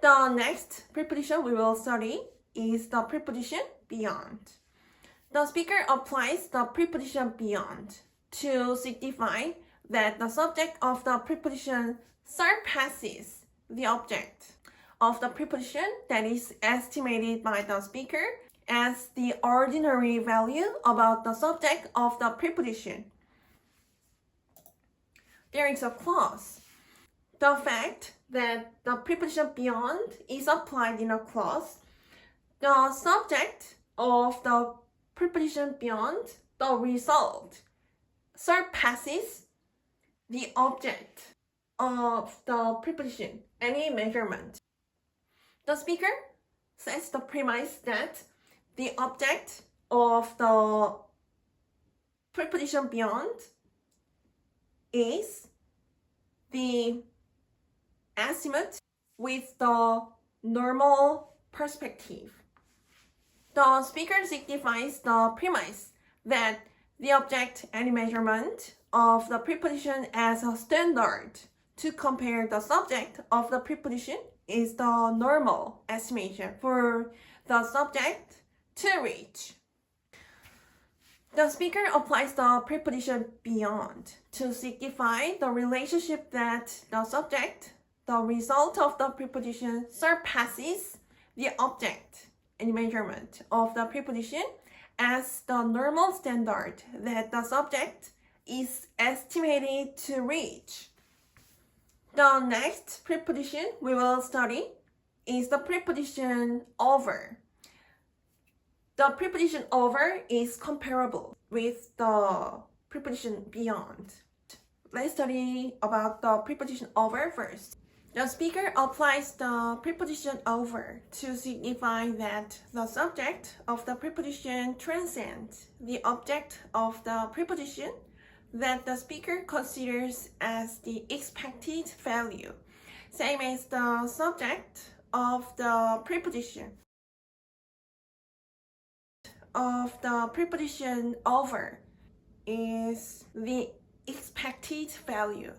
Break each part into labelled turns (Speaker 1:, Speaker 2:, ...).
Speaker 1: The next preposition we will study is the preposition beyond. The speaker applies the preposition beyond to signify that the subject of the preposition surpasses the object of the preposition that is estimated by the speaker as the ordinary value about the subject of the preposition. There is a clause. The fact that the preposition beyond is applied in a clause, the subject of the preposition beyond, the result, surpasses the object of the preposition, any measurement. The speaker sets the premise that the object of the preposition beyond is the estimate with the normal perspective. The speaker signifies the premise that the object and measurement of the preposition as a standard to compare the subject of the preposition is the normal estimation for the subject to reach. The speaker applies the preposition beyond to signify the relationship that the subject, the result of the preposition, surpasses the object and measurement of the preposition as the normal standard that the subject is estimated to reach. The next preposition we will study is the preposition over. The preposition over is comparable with the preposition beyond. Let's study about the preposition over first. The speaker applies the preposition over to signify that the subject of the preposition transcends the object of the preposition that the speaker considers as the expected value, same as the subject of the preposition over is the expected value.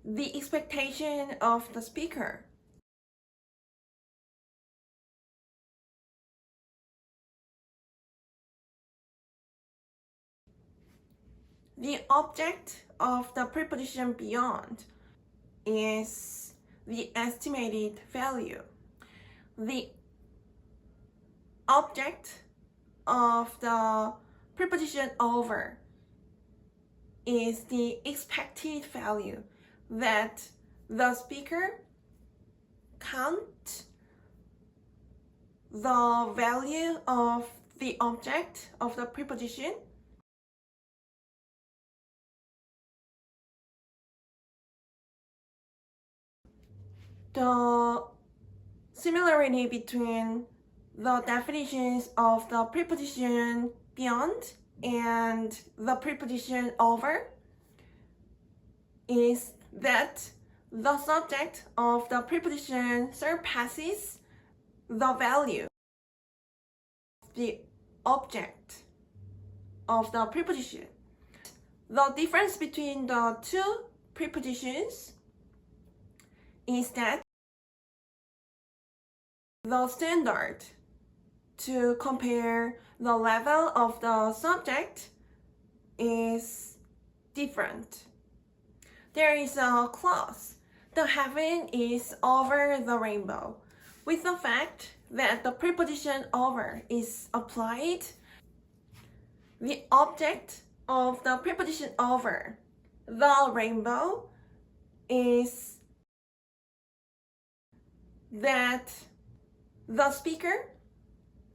Speaker 1: The expectation of the speaker. The object of the preposition beyond is the estimated value. The object of the preposition over is the expected value that the speaker counts the value of the object of the preposition the similarity between the definitions of the preposition beyond and the preposition over is that the subject of the preposition surpasses the value of the object of the preposition. The difference between the two prepositions is that the standard to compare the level of the subject is different. There is a clause, the heaven is over the rainbow, with the fact that the preposition over is applied. The object of the preposition over, the rainbow, is that the speaker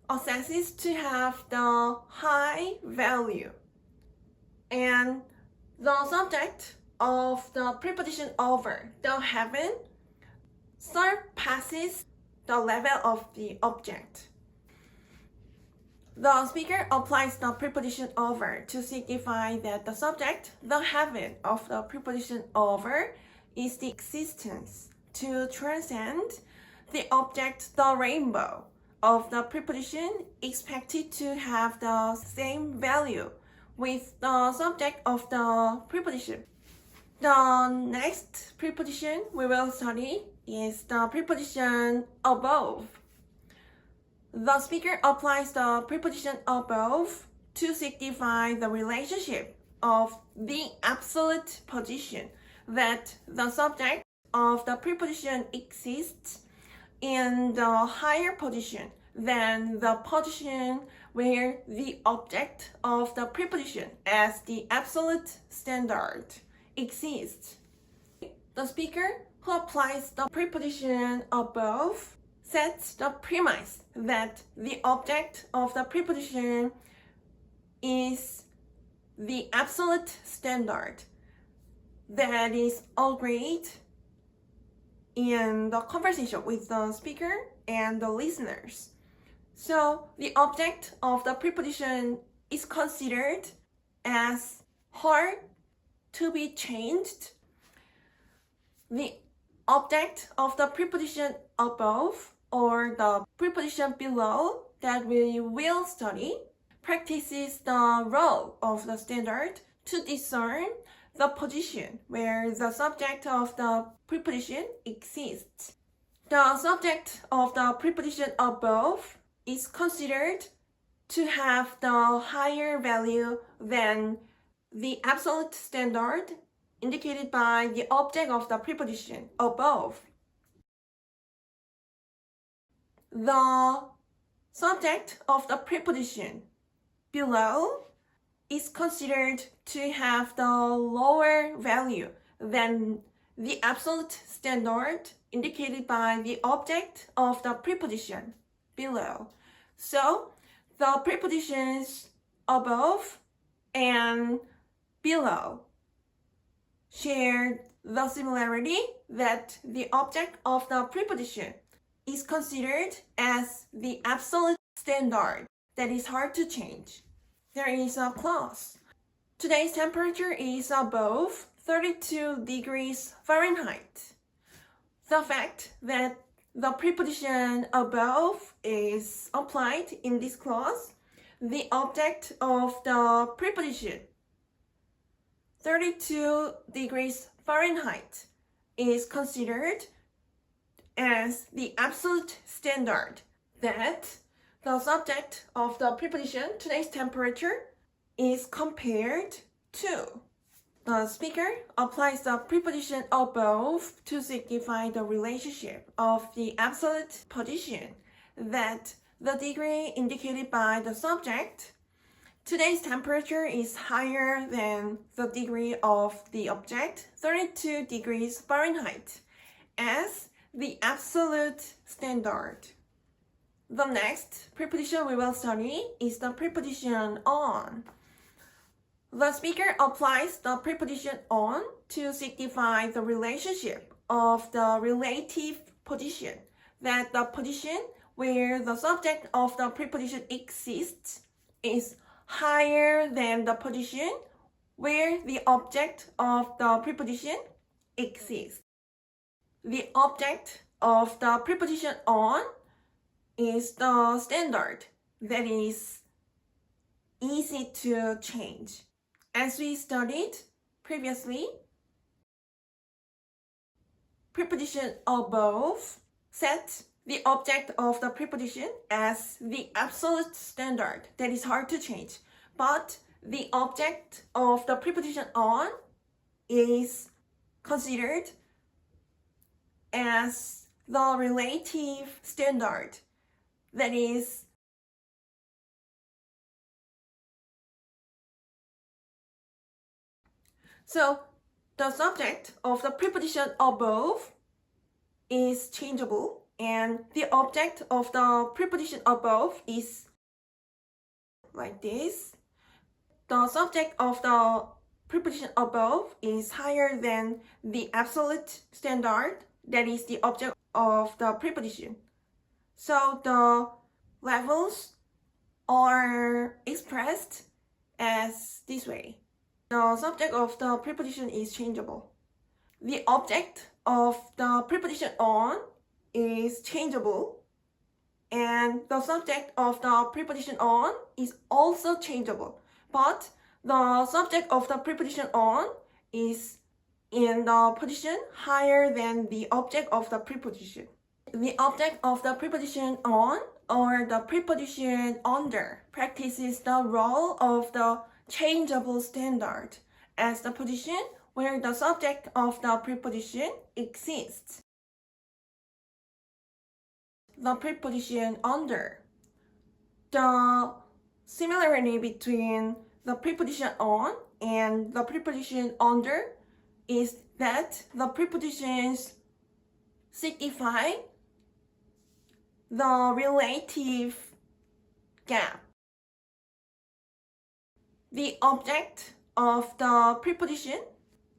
Speaker 1: assesses to have the high value, and the subject of the preposition over, the heaven, surpasses the level of the object. The speaker applies the preposition over to signify that the subject, the heaven of the preposition over, is the existence to transcend the object, the rainbow of the preposition, expected to have the same value with the subject of the preposition. The next preposition we will study is the preposition above. The speaker applies the preposition above to signify the relationship of the absolute position that the subject of the preposition exists in the higher position than the position where the object of the preposition as the absolute standard exists. The speaker who applies the preposition above sets the premise that the object of the preposition is the absolute standard that is agreed in the conversation with the speaker and the listeners. So the object of the preposition is considered as hard to be changed. The object of the preposition above or the preposition below that we will study practices the role of the standard to discern the position where the subject of the preposition exists. The subject of the preposition above is considered to have the higher value than the absolute standard indicated by the object of the preposition above. The subject of the preposition below is considered to have the lower value than the absolute standard indicated by the object of the preposition below. So the prepositions above and below share the similarity that the object of the preposition is considered as the absolute standard that is hard to change. There is a clause. Today's temperature is above 32 degrees Fahrenheit. The fact that the preposition above is applied in this clause, the object of the preposition 32 degrees Fahrenheit is considered as the absolute standard that the subject of the preposition today's temperature is compared to. The speaker applies the preposition above to signify the relationship of the absolute position that the degree indicated by the subject. Today's temperature is higher than the degree of the object, 32 degrees Fahrenheit, as the absolute standard. The next preposition we will study is the preposition on. The speaker applies the preposition on to signify the relationship of the relative position that the position where the subject of the preposition exists is higher than the position where the object of the preposition exists. The object of the preposition on is the standard that is easy to change. As we studied previously, preposition above sets the object of the preposition as the absolute standard that is hard to change, but the object of the preposition on is considered as the relative standard that is so the subject of the preposition above is changeable and the object of the preposition above is like this. The subject of the preposition above is higher than the absolute standard that is the object of the preposition. So the levels are expressed as this way. The subject of the preposition is changeable. The object of the preposition on is changeable, and the subject of the preposition on is also changeable, but the subject of the preposition on is in the position higher than the object of the preposition. The object of the preposition on or the preposition under practices the role of the changeable standard as the position where the subject of the preposition exists. The preposition under. The similarity between the preposition on and the preposition under is that the prepositions signify the relative gap. The object of the preposition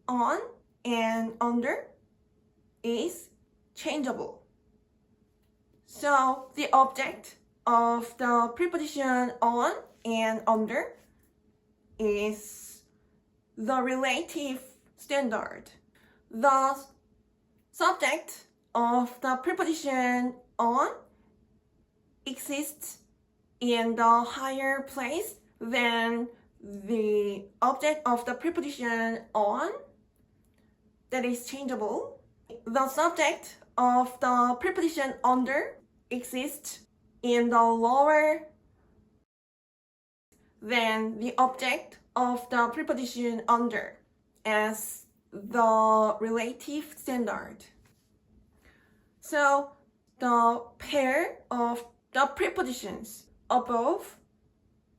Speaker 1: on and under is changeable. So the object of the preposition on and under is the relative standard. The subject of the preposition on exists in the higher place than the object of the preposition on that is changeable. The subject of the preposition under exists in the lower than the object of the preposition under as the relative standard. So the pair of the prepositions above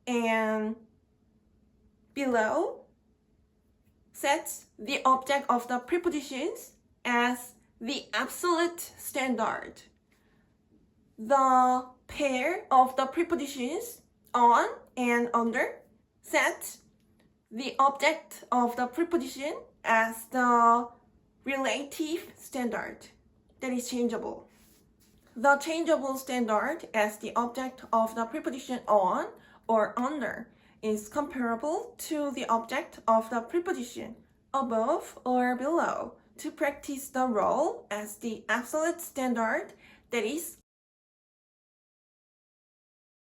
Speaker 1: and below sets the object of the prepositions as the absolute standard. The pair of the prepositions on and under sets the object of the preposition as the relative standard that is changeable. The changeable standard as the object of the preposition on or under is comparable to the object of the preposition above or below to practice the role as the absolute standard that is